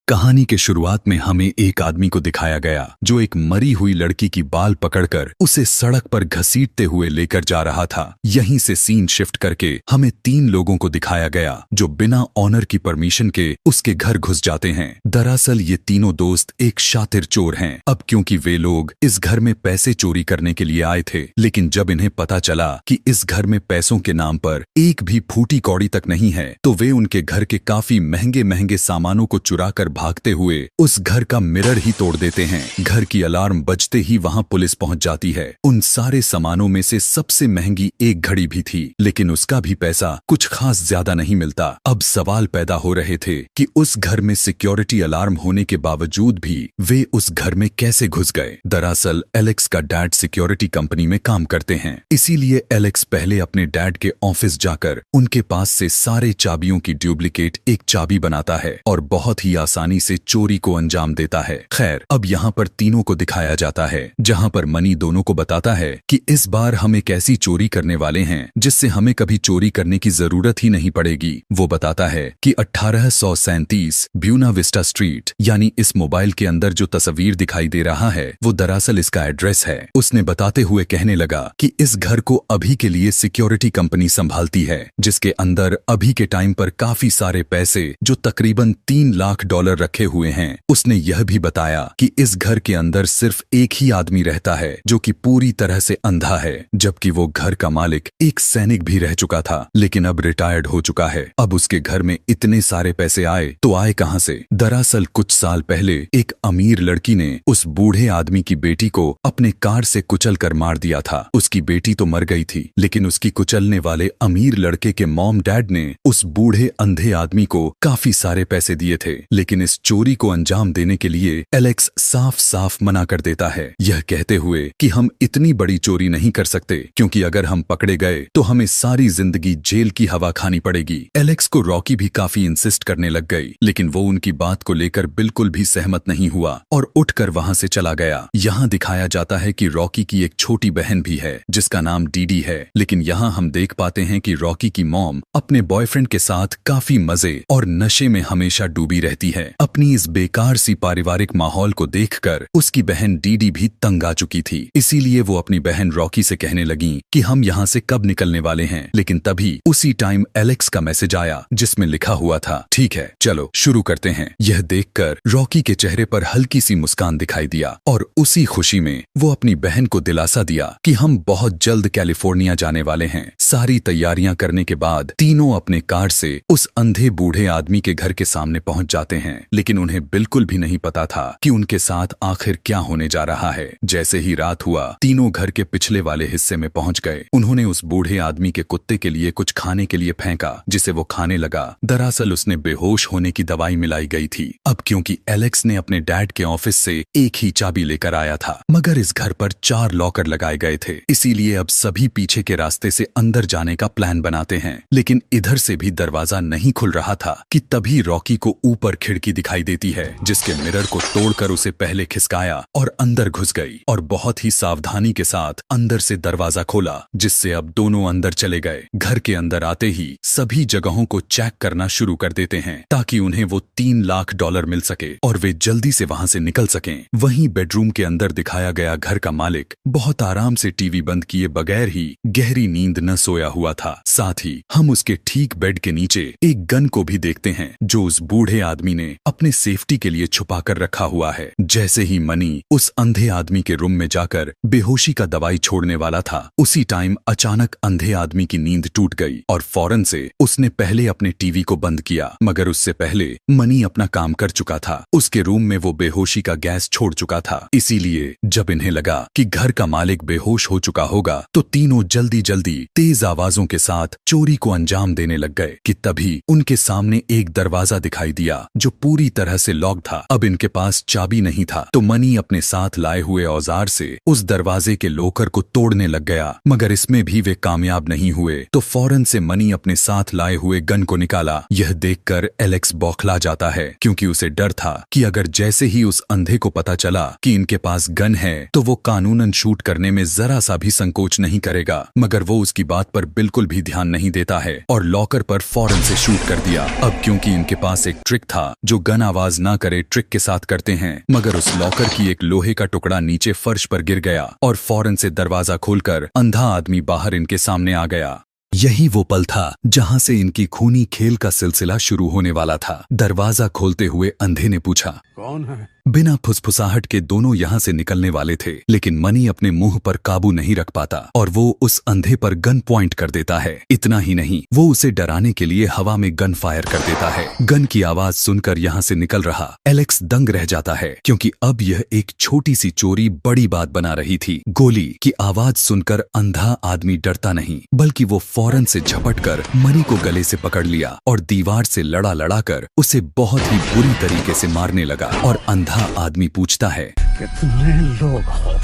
कहानी के शुरुआत में हमें एक आदमी को दिखाया गया जो एक मरी हुई लड़की की बाल पकड़कर उसे सड़क पर घसीटते हुए लेकर जा रहा था। यहीं से सीन शिफ्ट करके हमें 3 लोगों को दिखाया गया जो बिना ऑनर की परमिशन के उसके घर घुस जाते हैं। दरअसल ये तीनों दोस्त एक शातिर चोर हैं। अब क्योंकि वे लोग इस घर में पैसे चोरी करने के लिए आए थे, लेकिन जब इन्हें पता चला कि इस घर में पैसों के नाम पर एक भी फूटी कौड़ी तक नहीं है, तो वे उनके घर के काफी महंगे महंगे सामानों को चुरा कर भागते हुए उस घर का मिरर ही तोड़ देते हैं। घर की अलार्म बजते ही वहां पुलिस पहुंच जाती है। उन सारे सामानों में से सबसे महंगी एक घड़ी भी थी, लेकिन उसका भी पैसा कुछ खास ज्यादा नहीं मिलता। अब सवाल पैदा हो रहे थे कि उस घर में सिक्योरिटी अलार्म होने के बावजूद भी वे उस घर में कैसे घुस गए। दरअसल एलेक्स का डैड सिक्योरिटी कंपनी में काम करते हैं, इसीलिए एलेक्स पहले अपने डैड के ऑफिस जाकर उनके पास से सारे चाबियों की डुप्लीकेट एक चाबी बनाता है और बहुत ही आसानी से चोरी को अंजाम देता है। खैर, अब यहाँ पर तीनों को दिखाया जाता है, जहाँ पर मनी दोनों को बताता है कि इस बार हम एक ऐसी चोरी करने वाले हैं जिससे हमें कभी चोरी करने की जरूरत ही नहीं पड़ेगी। वो बताता है कि 1837 ब्यूना विस्टा स्ट्रीट, यानी इस मोबाइल के अंदर जो तस्वीर दिखाई दे रहा है वो दरअसल इसका एड्रेस है। उसने बताते हुए कहने लगा कि इस घर को अभी के लिए सिक्योरिटी कंपनी संभालती है, जिसके अंदर अभी के टाइम पर काफी सारे पैसे जो तकरीबन $3 लाख रखे हुए हैं। उसने यह भी बताया कि इस घर के अंदर सिर्फ एक ही आदमी रहता है जो कि पूरी तरह से अंधा है, जबकि वो घर का मालिक एक सैनिक भी रह चुका था, लेकिन अब रिटायर्ड हो चुका है। अब उसके घर में इतने सारे पैसे आए तो आए कहां से? दरअसल कुछ साल पहले एक अमीर लड़की ने उस बूढ़े आदमी की बेटी को अपने कार से कुचल कर मार दिया था। उसकी बेटी तो मर गई थी, लेकिन उसकी कुचलने वाले अमीर लड़के के मॉम डैड ने उस बूढ़े अंधे आदमी को काफी सारे पैसे दिए थे। लेकिन इस चोरी को अंजाम देने के लिए एलेक्स साफ साफ मना कर देता है, यह कहते हुए कि हम इतनी बड़ी चोरी नहीं कर सकते, क्योंकि अगर हम पकड़े गए तो हमें सारी जिंदगी जेल की हवा खानी पड़ेगी। एलेक्स को रॉकी भी काफी इंसिस्ट करने लग गई, लेकिन वो उनकी बात को लेकर बिल्कुल भी सहमत नहीं हुआ और उठकर वहां से चला गया। यहाँ दिखाया जाता है कि रॉकी की एक छोटी बहन भी है जिसका नाम डीडी है, लेकिन यहाँ हम देख पाते हैं कि रॉकी की मॉम अपने बॉयफ्रेंड के साथ काफी मजे और नशे में हमेशा डूबी रहती है। अपनी इस बेकार सी पारिवारिक माहौल को देखकर उसकी बहन डीडी भी तंग आ चुकी थी, इसीलिए वो अपनी बहन रॉकी से कहने लगी कि हम यहाँ से कब निकलने वाले हैं। लेकिन तभी उसी टाइम एलेक्स का मैसेज आया जिसमें लिखा हुआ था, ठीक है चलो शुरू करते हैं। यह देखकर रॉकी के चेहरे पर हल्की सी मुस्कान दिखाई दिया और उसी खुशी में वो अपनी बहन को दिलासा दिया कि हम बहुत जल्द कैलिफोर्निया जाने वाले हैं। सारी तैयारियां करने के बाद तीनों अपने कार से उस अंधे बूढ़े आदमी के घर के सामने पहुंच जाते हैं, लेकिन उन्हें बिल्कुल भी नहीं पता था कि उनके साथ आखिर क्या होने जा रहा है। जैसे ही रात हुआ, तीनों घर के पिछले वाले हिस्से में पहुंच गए। उन्होंने उस बूढ़े आदमी के कुत्ते के लिए कुछ खाने के लिए फेंका, जिसे वो खाने लगा। दरअसल उसने बेहोश होने की दवाई मिलाई गई थी। अब क्योंकि एलेक्स ने अपने डैड के ऑफिस से एक ही चाबी लेकर आया था, मगर इस घर पर 4 लॉकर लगाए गए थे, इसीलिए अब सभी पीछे के रास्ते से अंदर जाने का प्लान बनाते हैं। लेकिन इधर से भी दरवाजा नहीं खुल रहा था कि तभी रॉकी को ऊपर खिड़की दिखाई देती है, जिसके मिरर को तोड़कर उसे पहले खिसकाया और अंदर घुस गई और बहुत ही सावधानी के साथ अंदर से दरवाजा खोला, जिससे अब दोनों अंदर चले गए। घर के अंदर आते ही सभी जगहों को चेक करना शुरू कर देते हैं ताकि उन्हें वो $3 लाख मिल सके और वे जल्दी से वहां से निकल सकें। वहीं बेडरूम के अंदर दिखाया गया घर का मालिक बहुत आराम से टीवी बंद किए बगैर ही गहरी नींद न सोया हुआ था। साथ ही हम उसके ठीक बेड के नीचे एक गन को भी देखते हैं जो उस बूढ़े आदमी ने अपने सेफ्टी के लिए छुपा कर रखा हुआ है। जैसे ही मनी उस अंधे आदमी के रूम में जाकर बेहोशी का दवाई छोड़ने वाला था, उसी टाइम अचानक अंधे आदमी की नींद टूट गई और फौरन से उसने पहले अपने टीवी को बंद किया। मगर उससे पहले मनी अपना काम कर चुका था। उसके रूम में वो बेहोशी का गैस छोड़ चुका था, इसीलिए जब इन्हें लगा कि घर का मालिक बेहोश हो चुका होगा तो तीनों जल्दी जल्दी तेज आवाजों के साथ चोरी को अंजाम देने लग गए कि तभी उनके सामने एक दरवाजा दिखाई दिया जो पूरी तरह से लॉक था। अब इनके पास चाबी नहीं था, तो मनी अपने साथ लाए हुए औजार से उस दरवाजे के लोकर को तोड़ने लग गया, मगर इसमें भी वे कामयाब नहीं हुए। तो फौरन से मनी अपने साथ लाए हुए गन को निकाला। यह देखकर एलेक्स बौखला जाता है, क्योंकि उसे डर था कि अगर जैसे ही उस अंधे को पता चला कि इनके पास गन है तो वो कानूनन शूट करने में जरा सा भी संकोच नहीं करेगा। मगर वो उसकी बात पर बिल्कुल भी ध्यान नहीं देता है और लॉकर पर फौरन से शूट कर दिया। अब क्योंकि इनके पास एक ट्रिक था जो गन आवाज ना करे ट्रिक के साथ करते हैं, मगर उस लॉकर की एक लोहे का टुकड़ा नीचे फर्श पर गिर गया और फौरन से दरवाजा खोलकर अंधा आदमी बाहर इनके सामने आ गया। यही वो पल था जहां से इनकी खूनी खेल का सिलसिला शुरू होने वाला था। दरवाजा खोलते हुए अंधे ने पूछा, कौन है? बिना फुसफुसाहट के दोनों यहाँ से निकलने वाले थे, लेकिन मनी अपने मुंह पर काबू नहीं रख पाता और वो उस अंधे पर गन पॉइंट कर देता है। इतना ही नहीं, वो उसे डराने के लिए हवा में गन फायर कर देता है। गन की आवाज सुनकर यहाँ से निकल रहा एलेक्स दंग रह जाता है, क्योंकि अब यह एक छोटी सी चोरी बड़ी बात बना रही थी। गोली की आवाज सुनकर अंधा आदमी डरता नहीं, बल्कि वो फौरन से झपटकर मनी को गले से पकड़ लिया और दीवार से लड़ा लड़ाकर उसे बहुत ही बुरी तरीके से मारने लगा। और अंधा आदमी पूछता है, कितने लोग हो?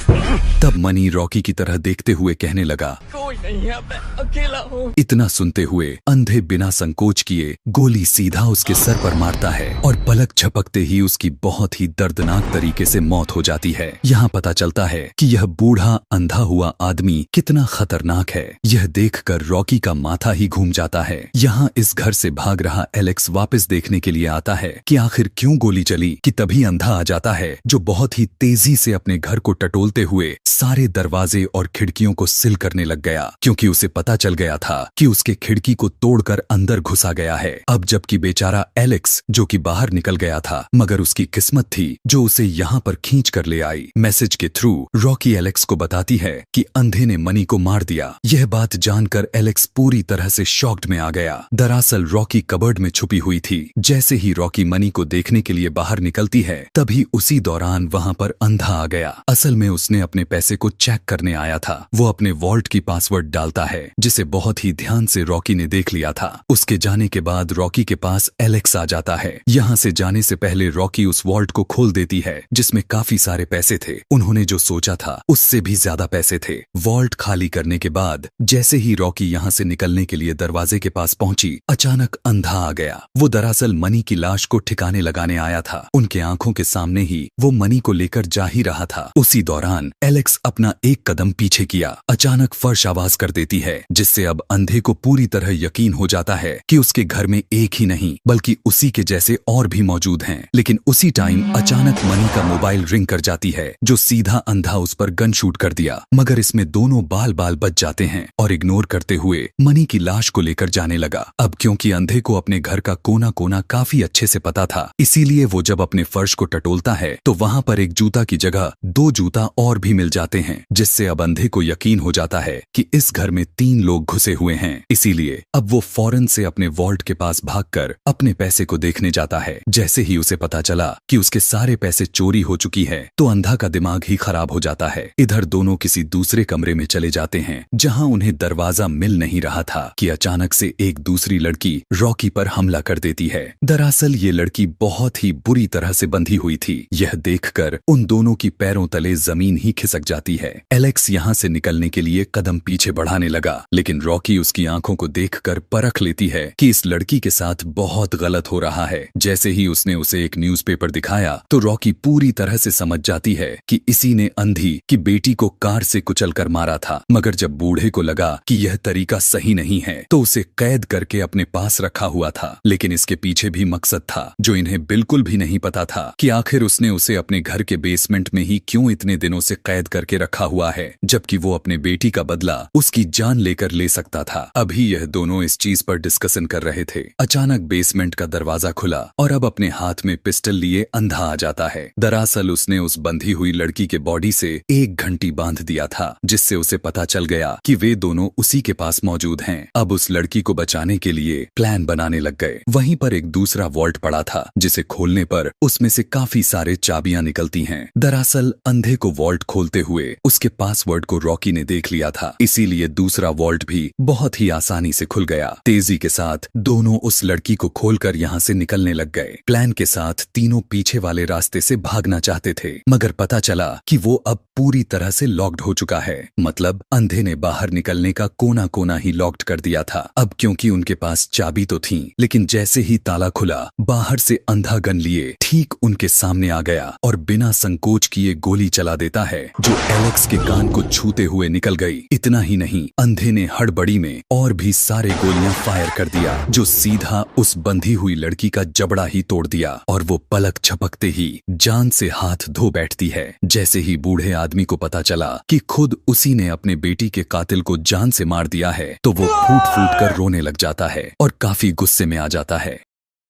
तब मनी रॉकी की तरह देखते हुए कहने लगा, कोई नहीं है, मैं अकेला हूँ। इतना सुनते हुए अंधे बिना संकोच किए गोली सीधा उसके सर पर मारता है और पलक झपकते ही उसकी बहुत ही दर्दनाक तरीके से मौत हो जाती है। यहाँ पता चलता है कि यह बूढ़ा अंधा हुआ आदमी कितना खतरनाक है। यह देखकर रॉकी का माथा ही घूम जाता है। यहाँ इस घर से भाग रहा एलेक्स वापस देखने के लिए आता है कि आखिर क्यों गोली चली, कि तभी अंधा आ जाता है जो बहुत ही तेजी से अपने घर को टटोलते हुए सारे दरवाजे और खिड़कियों को सील करने लग गया, क्योंकि उसे पता चल गया था कि उसके खिड़की को तोड़कर अंदर घुसा गया है। अब जबकि बेचारा एलेक्स जो कि बाहर निकल गया था, मगर उसकी किस्मत थी जो उसे यहाँ पर खींच कर ले आई। मैसेज के थ्रू रॉकी एलेक्स को बताती है कि अंधे ने मनी को मार दिया। यह बात जानकर एलेक्स पूरी तरह से शॉक्ड में आ गया। दरअसल रॉकी कबर्ड में छुपी हुई थी। जैसे ही रॉकी मनी को देखने के लिए बाहर निकलती है, तभी उसी दौरान वहाँ पर अंधा आ गया। असल में उसने अपने पैसे को चेक करने आया था। वो अपने वॉल्ट की पासवर्ड डालता है, जिसे बहुत ही ध्यान से रॉकी ने देख लिया था। उसके जाने के बाद रॉकी के पास एलेक्स आ जाता है। यहाँ से जाने से पहले रॉकी उस वॉल्ट को खोल देती है, जिसमें काफी सारे पैसे थे। उन्होंने जो सोचा था उससे भी ज्यादा पैसे थे। वॉल्ट खाली करने के बाद जैसे ही रॉकी यहाँ से निकलने के लिए दरवाजे के पास पहुंची, अचानक अंधा आ गया। वो दरअसल मनी की लाश को ठिकाने लगाने आया था। उनके आंखों के सामने ही वो मनी को लेकर जा ही रहा था। उसी दौरान एलेक्स अपना एक कदम पीछे किया। अचानक फर्श आवाज कर देती है, जिससे अब अंधे को पूरी तरह यकीन हो जाता है कि उसके घर में एक ही नहीं बल्कि उसी के जैसे और भी मौजूद हैं। लेकिन उसी टाइम अचानक मनी का मोबाइल रिंग कर जाती है, जो सीधा अंधा उस पर गन शूट कर दिया। मगर इसमें दोनों बाल बाल बच जाते हैं और इग्नोर करते हुए मनी की लाश को लेकर जाने लगा। अब क्योंकि अंधे को अपने घर का कोना कोना काफी अच्छे से पता था, इसीलिए वो जब अपने फर्श को टटोलता है तो वहाँ पर एक जूता की जगह 2 जूता और भी मिल जाते हैं, जिससे अब अंधे को यकीन हो जाता है कि इस घर में 3 लोग घुसे हुए हैं। इसीलिए अब वो फौरन से अपने वॉल्ट के पास भागकर अपने पैसे को देखने जाता है। जैसे ही उसे पता चला कि उसके सारे पैसे चोरी हो चुकी है, तो अंधा का दिमाग ही खराब हो जाता है। इधर दोनों किसी दूसरे कमरे में चले जाते हैं, जहाँ उन्हें दरवाजा मिल नहीं रहा था कि अचानक से एक दूसरी लड़की रॉकी पर हमला कर देती है। दरअसल ये लड़की बहुत ही बुरी तरह से बंधी हुई थी। यह देखकर उन दोनों की पैरों तले जमीन ही खिसक जाती है। एलेक्स यहाँ से निकलने के लिए कदम पीछे बढ़ाने लगा, लेकिन रॉकी उसकी आंखों को देखकर परख लेती है कि इस लड़की के साथ बहुत गलत हो रहा है। जैसे ही उसने उसे एक न्यूज़पेपर दिखाया, तो रॉकी पूरी तरह से समझ जाती है कि इसी ने अंधी की बेटी को कार से कुचलकर मारा था। मगर जब बूढ़े को लगा कि यह तरीका सही नहीं है, तो उसे कैद करके अपने पास रखा हुआ था। लेकिन इसके पीछे भी मकसद था, जो इन्हें बिल्कुल भी नहीं पता था कि आखिर उसने उसे अपने घर के बेसमेंट में ही क्यों इतने दिनों से कैद करके रखा हुआ है, जबकि वो अपने बेटी का बदला उसकी जान लेकर ले सकता था। अभी यह दोनों इस चीज पर डिस्कशन कर रहे थे। अचानक बेसमेंट का दरवाजा खुला और अब अपने हाथ में पिस्टल लिए अंधा आ जाता है। दरअसल उसने उस बंधी हुई लड़की के बॉडी से एक घंटी बांध दिया था, जिससे उसे पता चल गया कि वे दोनों उसी के पास मौजूद हैं। अब उस लड़की को बचाने के लिए प्लान बनाने लग गए। वहीं पर एक दूसरा वॉल्ट पड़ा था, जिसे खोलने पर उसमें से काफी सारे चाबियां निकलती हैं। दरअसल अंधे को वॉल्ट खोलते हुए उसके पासवर्ड को रॉकी ने देख लिया था, इसीलिए दूसरा वॉल्ट भी बहुत ही आसानी से खुल गया। तेजी के साथ दोनों उस लड़की को खोलकर यहाँ से निकलने लग गए। प्लान के साथ तीनों पीछे वाले रास्ते से भागना चाहते थे, मगर पता चला कि वो अब पूरी तरह से लॉक्ड हो चुका है। मतलब अंधे ने बाहर निकलने का कोना कोना ही लॉक्ड कर दिया था। अब क्योंकि उनके पास चाबी तो थी, लेकिन जैसे ही ताला खुला, बाहर से अंधा गन लिए ठीक उनके सामने आ गया और बिना संकोच किए गोली चला देता है जो एलेक्स के कान को छूते हुए निकल गई। इतना ही नहीं, अंधे ने हड़बड़ी में और भी सारे गोलियां फायर कर दिया जो सीधा उस बंधी हुई लड़की का जबड़ा ही तोड़ दिया और वो पलक झपकते ही जान से हाथ धो बैठती है। जैसे ही बूढ़े आदमी को पता चला कि खुद उसी ने अपने बेटी के कातिल को जान से मार दिया है तो वो फूट फूट कर रोने लग जाता है और काफी गुस्से में आ जाता है।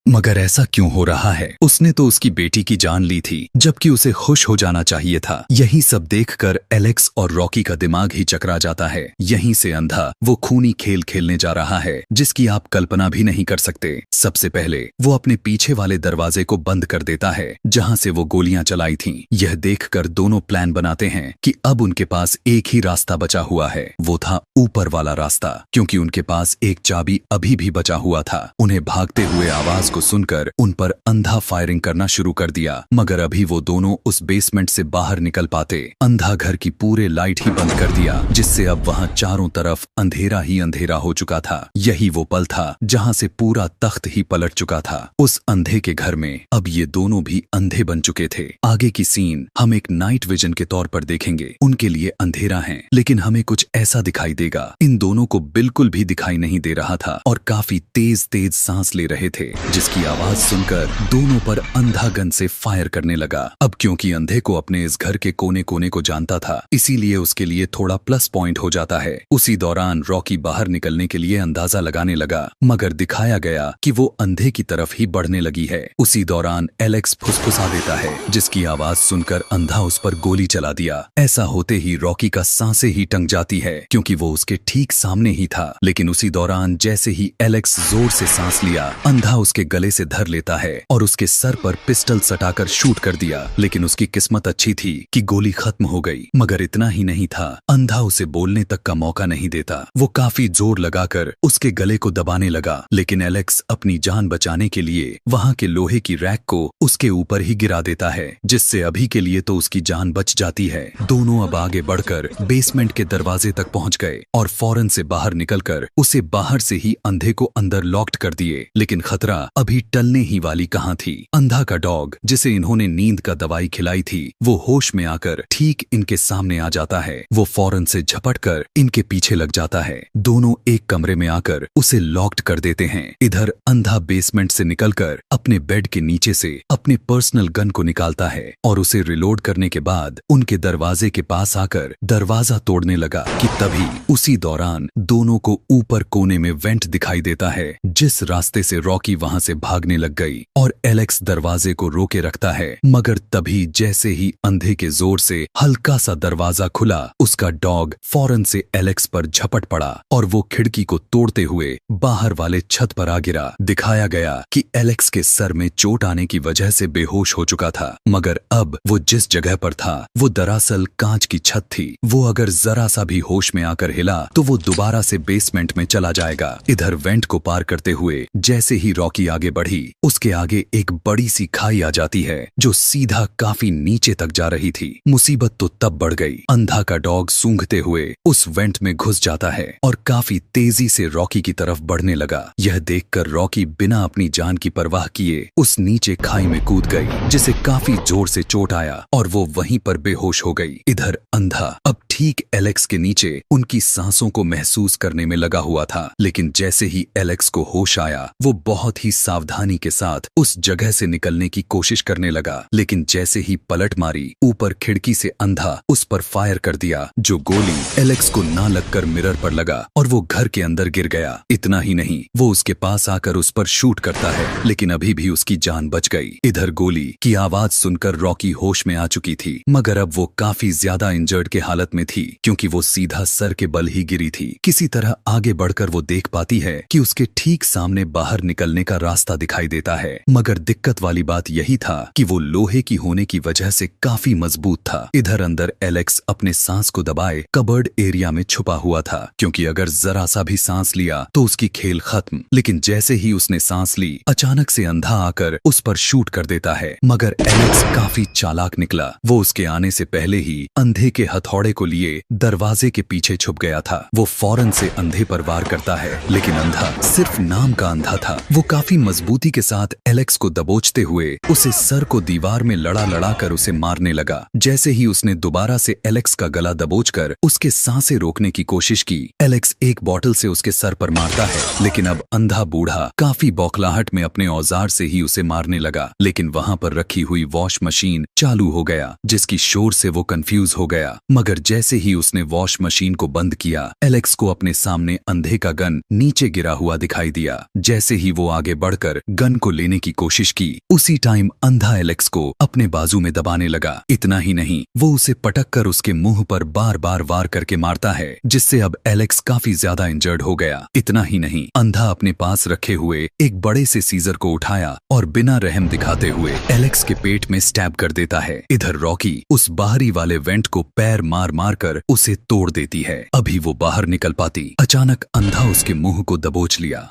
मगर ऐसा क्यों हो रहा है? उसने तो उसकी बेटी की जान ली थी जबकि उसे खुश हो जाना चाहिए था। यही सब देखकर एलेक्स और रॉकी का दिमाग ही चकरा जाता है। यहीं से अंधा वो खूनी खेल खेलने जा रहा है जिसकी आप कल्पना भी नहीं कर सकते। सबसे पहले वो अपने पीछे वाले दरवाजे को बंद कर देता है जहां से वो गोलियां चलाई थीं। यह देखकर दोनों प्लान बनाते हैं कि अब उनके पास एक ही रास्ता बचा हुआ है, वो था ऊपर वाला रास्ता, क्योंकि उनके पास एक चाबी अभी भी बचा हुआ था। उन्हें भागते हुए आवाज को सुनकर उन पर अंधा फायरिंग करना शुरू कर दिया, मगर अभी वो दोनों उस बेसमेंट से बाहर निकल पाते अंधा घर की पूरे लाइट ही बंद कर दिया, जिससे अब वहां चारों तरफ अंधेरा ही अंधेरा हो चुका था। यही वो पल था जहां से पूरा तख्त ही पलट चुका था। उस अंधे के घर में अब ये दोनों भी अंधे बन चुके थे। आगे की सीन हम एक नाइट विजन के तौर पर देखेंगे। उनके लिए अंधेरा है लेकिन हमें कुछ ऐसा दिखाई देगा। इन दोनों को बिल्कुल भी दिखाई नहीं दे रहा था और काफी तेज तेज सांस ले रहे थे, जिसकी आवाज सुनकर दोनों पर अंधा गन से फायर करने लगा। अब क्योंकि अंधे को अपने इस घर के कोने कोने को जानता था, इसीलिए उसके लिए थोड़ा प्लस पॉइंट हो जाता है। उसी दौरान रॉकी बाहर निकलने के लिए अंदाजा लगाने लगा, मगर दिखाया गया कि वो अंधे की तरफ ही बढ़ने लगी है। उसी दौरान एलेक्स फुसफुसा देता है, जिसकी आवाज सुनकर अंधा उस पर गोली चला दिया। ऐसा होते ही रॉकी का सांसें ही टंग जाती है क्योंकि वो उसके ठीक सामने ही था। लेकिन उसी दौरान जैसे ही एलेक्स जोर से सांस लिया, अंधा उसके गले से धर लेता है और उसके सर पर पिस्टल सटाकर शूट कर दिया। लेकिन उसकी किस्मत अच्छी थी कि गोली खत्म हो गई। मगर इतना ही नहीं था, अंधा उसे बोलने तक का मौका नहीं देता। वो काफी जोर लगाकर उसके गले को दबाने लगा, लेकिन एलेक्स अपनी जान बचाने के लिए वहां के लोहे की रैक को उसके ऊपर ही गिरा देता है, जिससे अभी के लिए तो उसकी जान बच जाती है। दोनों अब आगे बढ़कर बेसमेंट के दरवाजे तक पहुंच गए और फौरन से बाहर निकलकर उसे बाहर से ही अंधे को अंदर लॉक्ड कर दिए। लेकिन खतरा अभी टलने ही वाली कहां थी। अंधा का डॉग, जिसे इन्होंने नींद का दवाई खिलाई थी, वो होश में आकर ठीक इनके सामने आ जाता है। वो फौरन से झपटकर इनके पीछे लग जाता है। दोनों एक कमरे में आकर उसे लॉक्ड कर देते हैं। इधर अंधा बेसमेंट से निकलकर अपने बेड के नीचे से अपने पर्सनल गन को निकालता है और उसे रिलोड करने के बाद उनके दरवाजे के पास आकर दरवाजा तोड़ने लगा कि तभी उसी दौरान दोनों को ऊपर कोने में वेंट दिखाई देता है, जिस रास्ते से रॉकी वहां से भागने लग गई और एलेक्स दरवाजे को रोके रखता है। मगर तभी जैसे ही अंधे के जोर से हल्का सा दरवाजा खुला, उसका डॉग फौरन से एलेक्स पर झपट पड़ा और वो खिड़की को तोड़ते हुए बाहर वाले छत पर आ गिरा। दिखाया गया कि एलेक्स के सर में चोट आने की वजह से बेहोश हो चुका था, मगर अब वो जिस जगह पर था वो दरअसल कांच की छत थी। वो अगर जरा सा भी होश में आकर हिला तो वो दोबारा से बेसमेंट में चला जाएगा। इधर वेंट को पार करते हुए जैसे ही रॉकी आगे बढ़ी, उसके आगे एक बड़ी सी खाई आ जाती है जो सीधा काफी नीचे तक जा रही थी। मुसीबत तो तब बढ़ गई। अंधा का डॉग सूंघते हुए उस वेंट में घुस जाता है और काफी तेजी से रॉकी की तरफ बढ़ने लगा। यह देखकर रॉकी बिना अपनी जान की परवाह किए उस नीचे खाई में कूद गई, जिसे काफी जोर से चोट आया और वो वहीं पर बेहोश हो गई। इधर अंधा अब ठीक एलेक्स के नीचे उनकी सांसों को महसूस करने में लगा हुआ था। लेकिन जैसे ही एलेक्स को होश आया, वो बहुत ही सावधानी के साथ उस जगह से निकलने की कोशिश करने लगा। लेकिन जैसे ही पलट मारी, ऊपर खिड़की से अंधा उस पर फायर कर दिया, जो गोली एलेक्स को ना लगकर मिरर पर लगा और वो घर के अंदर गिर गया। इतना ही नहीं, वो उसके पास आकर उस पर शूट करता है, लेकिन अभी भी उसकी जान बच गई। इधर गोली की आवाज सुनकर रॉकी होश में आ चुकी थी, मगर अब वो काफी ज्यादा इंजर्ड के हालत में थी क्योंकि वो सीधा सर के बल ही गिरी थी। किसी तरह आगे बढ़कर वो देख पाती है कि उसके ठीक सामने बाहर निकलने का रास्ता दिखाई देता है, मगर दिक्कत वाली बात यही था कि वो लोहे की होने की वजह से काफी मजबूत था। इधर अंदर एलेक्स अपने सांस को दबाए कबर्ड एरिया में छुपा हुआ था, क्योंकि अगर जरा सा भी सांस लिया तो उसकी खेल खत्म। लेकिन जैसे ही उसने सांस ली, अचानक से अंधा आकर उस पर शूट कर देता है, मगर एलेक्स काफी चालाक निकला। वो उसके आने से पहले ही अंधे के हथौड़े को लिए दरवाजे के पीछे छुप गया था। वो फौरन से अंधे पर वार करता है, लेकिन अंधा सिर्फ नाम का अंधा था। वो काफी मजबूती के साथ एलेक्स को दबोचते हुए उसे सर को दीवार में लड़ा कर उसे मारने लगा। जैसे ही उसने दोबारा से एलेक्स का गला दबोचकर उसके सांसें रोकने की कोशिश की, एलेक्स एक बॉटल से उसके सर पर मारता है, लेकिन अब अंधा बूढ़ा काफी बौखलाहट में अपने औजार से ही उसे मारने लगा। लेकिन वहां पर रखी हुई वॉश मशीन चालू हो गया, जिसकी शोर से वो कंफ्यूज हो गया। मगर जैसे ही उसने वॉश मशीन को बंद किया, एलेक्स को अपने सामने अंधे का गन नीचे गिरा हुआ दिखाई दिया। जैसे ही वो आगे बढ़कर गन को लेने की कोशिश की, उसी टाइम अंधा एलेक्स को अपने बाजू में दबाने लगा। इतना ही नहीं, वो उसे पटक कर उसके मुंह पर बार बार वार करके मारता है, जिससे अब एलेक्स काफी ज्यादा इंजर्ड हो गया। इतना ही नहीं, अंधा अपने पास रखे हुए एक बड़े से सीजर को उठाया और बिना रहम दिखाते हुए एलेक्स के पेट में स्टैब कर देता है। इधर रॉकी उस बाहरी वाले वेंट को पैर मार मार कर उसे तोड़ देती है। अभी वो बाहर निकल पाती, अचानक अंधा उसके मुंह को दबोच लिया।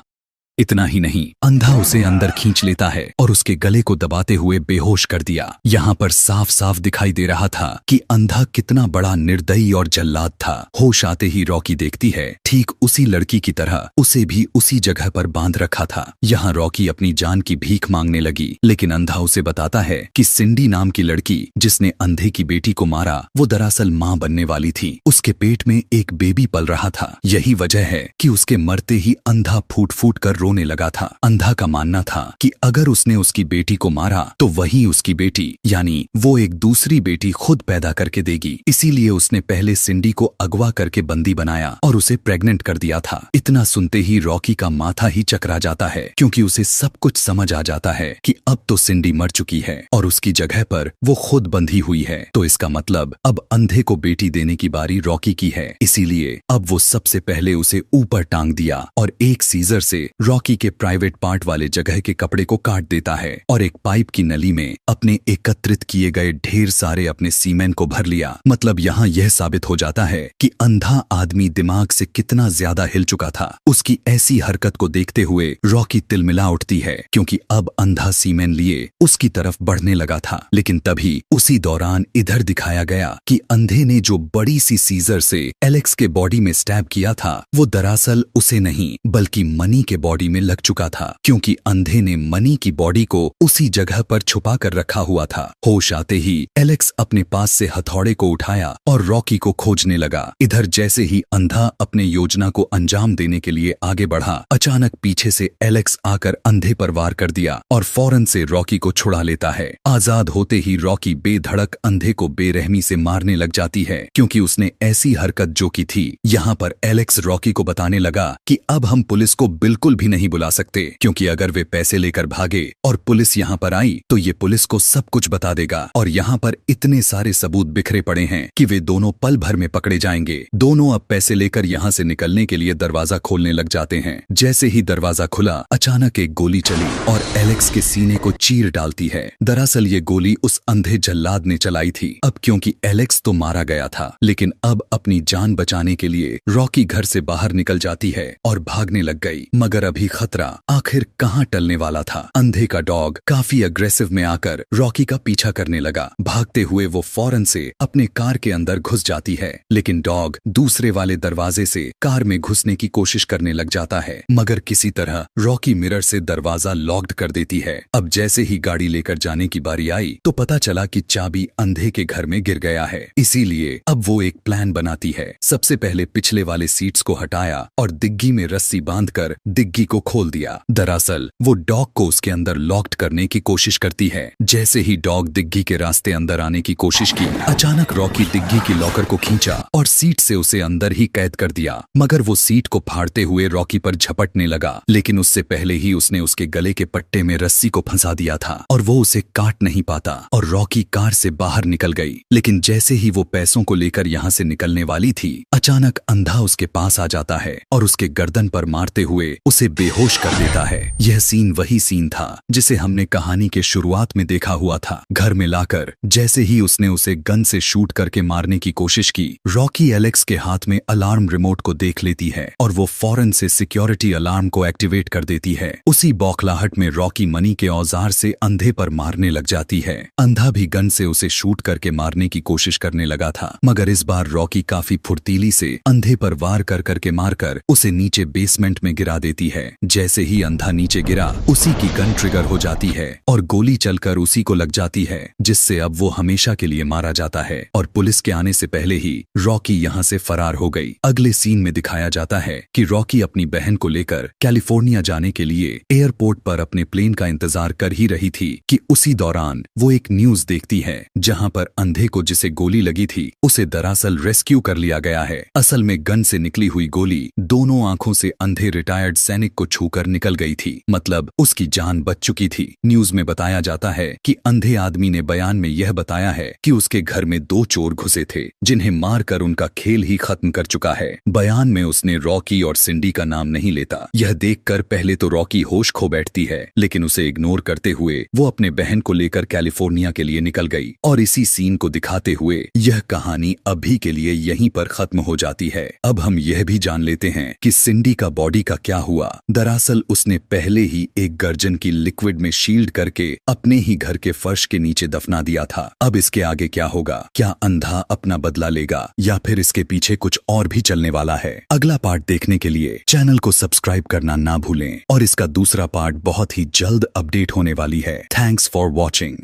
इतना ही नहीं, अंधा उसे अंदर खींच लेता है और उसके गले को दबाते हुए बेहोश कर दिया। यहाँ पर साफ साफ दिखाई दे रहा था कि अंधा कितना बड़ा निर्दयी और जल्लाद था। होश आते ही रॉकी देखती है, ठीक उसी लड़की की तरह उसे भी उसी जगह पर बांध रखा था। यहाँ रॉकी अपनी जान की भीख मांगने लगी, लेकिन अंधा उसे बताता है कि सिंडी नाम की लड़की जिसने अंधे की बेटी को मारा, वो दरअसल माँ बनने वाली थी। उसके पेट में एक बेबी पल रहा था। यही वजह है कि उसके मरते ही अंधा फूट फूट कर रोने लगा था। अंधा का मानना था कि अगर उसने उसकी बेटी को मारा तो वही उसकी बेटी यानी वो एक दूसरी बेटी खुद पैदा करके देगी। इसीलिए उसने पहले सिंडी को अगवा करके बंदी बनाया और उसे प्रेग्नेंट कर दिया था। इतना सुनते ही रॉकी का माथा ही चकरा जाता है, क्योंकि उसे सब कुछ समझ आ जाता है कि अब तो सिंडी मर चुकी है और उसकी जगह पर वो खुद बंधी हुई है। तो इसका मतलब अब अंधे को बेटी देने की बारी रॉकी की है। इसीलिए अब वो सबसे पहले उसे ऊपर टांग दिया और एक सीजर से रॉकी के प्राइवेट पार्ट वाले जगह के कपड़े को काट देता है और एक पाइप की नली में अपने एकत्रित किए गए ढेर सारे अपने सीमेन को भर लिया। मतलब यहाँ यह साबित हो जाता है कि अंधा आदमी दिमाग से कितना ज्यादा हिल चुका था। उसकी ऐसी हरकत को देखते हुए रॉकी तिलमिला उठती है, क्योंकि अब अंधा सीमेन लिए उसकी तरफ बढ़ने लगा था। लेकिन तभी उसी दौरान इधर दिखाया गया कि अंधे ने जो बड़ी सी सीजर से एलेक्स के बॉडी में स्टैब किया था, वो दरअसल उसे नहीं बल्कि मनी के बॉडी में लग चुका था, क्योंकि अंधे ने मनी की बॉडी को उसी जगह पर छुपा कर रखा हुआ था। होश आते ही एलेक्स अपने पास से हथौड़े को उठाया और रॉकी को खोजने लगा। इधर जैसे ही अंधा अपने योजना को अंजाम देने के लिए आगे बढ़ा, अचानक पीछे से एलेक्स आकर अंधे पर वार कर दिया और फौरन से रॉकी को छुड़ा लेता है। आजाद होते ही रॉकी बेधड़क अंधे को बेरहमी से मारने लग जाती है, क्योंकि उसने ऐसी हरकत जो की थी। यहाँ पर एलेक्स रॉकी को बताने लगा कि अब हम पुलिस को बिल्कुल भी नहीं बुला सकते, क्योंकि अगर वे पैसे लेकर भागे और पुलिस यहाँ पर आई तो ये पुलिस को सब कुछ बता देगा और यहाँ पर इतने सारे सबूत बिखरे पड़े हैं कि वे दोनों पल भर में पकड़े जाएंगे। दोनों अब पैसे लेकर यहाँ से निकलने के लिए दरवाजा खोलने लग जाते हैं। जैसे ही दरवाजा खुला, अचानक एक गोली चली और एलेक्स के सीने को चीर डालती है। दरअसल ये गोली उस अंधे जल्लाद ने चलाई थी। अब क्योंकि एलेक्स तो मारा गया था, लेकिन अब अपनी जान बचाने के लिए रॉकी घर से बाहर निकल जाती है और भागने लग गई। मगर अभी खतरा आखिर कहाँ टलने वाला था। अंधे का डॉग काफी अग्रेसिव में आकर रॉकी का पीछा करने लगा। भागते हुए वो फौरन से अपने कार के अंदर घुस जाती है, लेकिन डॉग दूसरे वाले दरवाजे से कार में घुसने की कोशिश करने लग जाता है, मगर किसी तरह रॉकी मिरर से दरवाजा लॉक्ड कर देती है। अब जैसे ही गाड़ी लेकर जाने की बारी आई तो पता चला कि चाबी अंधे के घर में गिर गया है। इसीलिए अब वो एक प्लान बनाती है। सबसे पहले पिछले वाले सीट्स को हटाया और डिग्गी में रस्सी बांधकर डिग्गी को खोल दिया। दरअसल वो डॉग को उसके अंदर लॉक्ड करने की कोशिश करती है। जैसे ही डॉग डिग्गी के रास्ते अंदर आने की कोशिश की, अचानक रॉकी डिग्गी की लॉकर को खींचा और सीट से उसे अंदर ही कैद कर दिया। मगर वो सीट को फाड़ते हुए रॉकी पर झपटने लगा, लेकिन उससे पहले ही उसने उसके गले के पट्टे में रस्सी को फंसा दिया था और वो उसे काट नहीं पाता और रॉकी कार से बाहर निकल गई। लेकिन जैसे ही वो पैसों को लेकर यहाँ से निकलने वाली थी, अचानक अंधा उसके पास आ जाता है और उसके गर्दन पर मारते हुए उसे बेहोश कर देता है। यह सीन वही सीन था जिसे हमने कहानी के शुरुआत में देखा हुआ था। घर में लाकर जैसे ही उसने उसे गन से शूट करके मारने की कोशिश की, रॉकी एलेक्स के हाथ में अलार्म रिमोट को देख लेती है और वो फौरन से सिक्योरिटी अलार्म को एक्टिवेट कर देती है। उसी बौखलाहट में रॉकी मनी के औजार से अंधे पर मारने लग जाती है। अंधा भी गन से उसे शूट करके मारने की कोशिश करने लगा था, मगर इस बार रॉकी काफी फुर्तीली से अंधे पर वार कर करके मारकर उसे नीचे बेसमेंट में गिरा देती है। है। जैसे ही अंधा नीचे गिरा उसी की गन ट्रिगर हो जाती है और गोली चलकर उसी को लग जाती है, जिससे अब वो हमेशा के लिए मारा जाता है और पुलिस के आने से पहले ही रॉकी यहाँ से फरार हो गई। अगले सीन में दिखाया जाता है कि रॉकी अपनी बहन को लेकर कैलिफोर्निया जाने के लिए एयरपोर्ट पर अपने प्लेन का इंतजार कर ही रही थी कि उसी दौरान वो एक न्यूज देखती है जहां पर अंधे को जिसे गोली लगी थी उसे दरअसल रेस्क्यू कर लिया गया है। असल में गन से निकली हुई गोली दोनों आंखों से अंधे रिटायर्ड सैनिक को छूकर निकल गई थी, मतलब उसकी जान बच चुकी थी। न्यूज में बताया जाता है कि अंधे आदमी ने बयान में यह बताया है कि उसके घर में 2 चोर घुसे थे जिन्हें मारकर उनका खेल ही खत्म कर चुका है। बयान में उसने रॉकी और सिंडी का नाम नहीं लेता। यह देखकर पहले तो रॉकी होश खो बैठती है, लेकिन उसे इग्नोर करते हुए वो अपने बहन को लेकर कैलिफोर्निया के लिए निकल गई और इसी सीन को दिखाते हुए यह कहानी अभी के लिए यहीं पर खत्म हो जाती है। अब हम यह भी जान लेते हैं कि सिंडी का बॉडी का क्या हुआ। दरअसल उसने पहले ही एक गर्जन की लिक्विड में शील्ड करके अपने ही घर के फर्श के नीचे दफना दिया था। अब इसके आगे क्या होगा? क्या अंधा अपना बदला लेगा या फिर इसके पीछे कुछ और भी चलने वाला है? अगला पार्ट देखने के लिए चैनल को सब्सक्राइब करना ना भूलें और इसका दूसरा पार्ट बहुत ही जल्द अपडेट होने वाली है। Thanks for watching.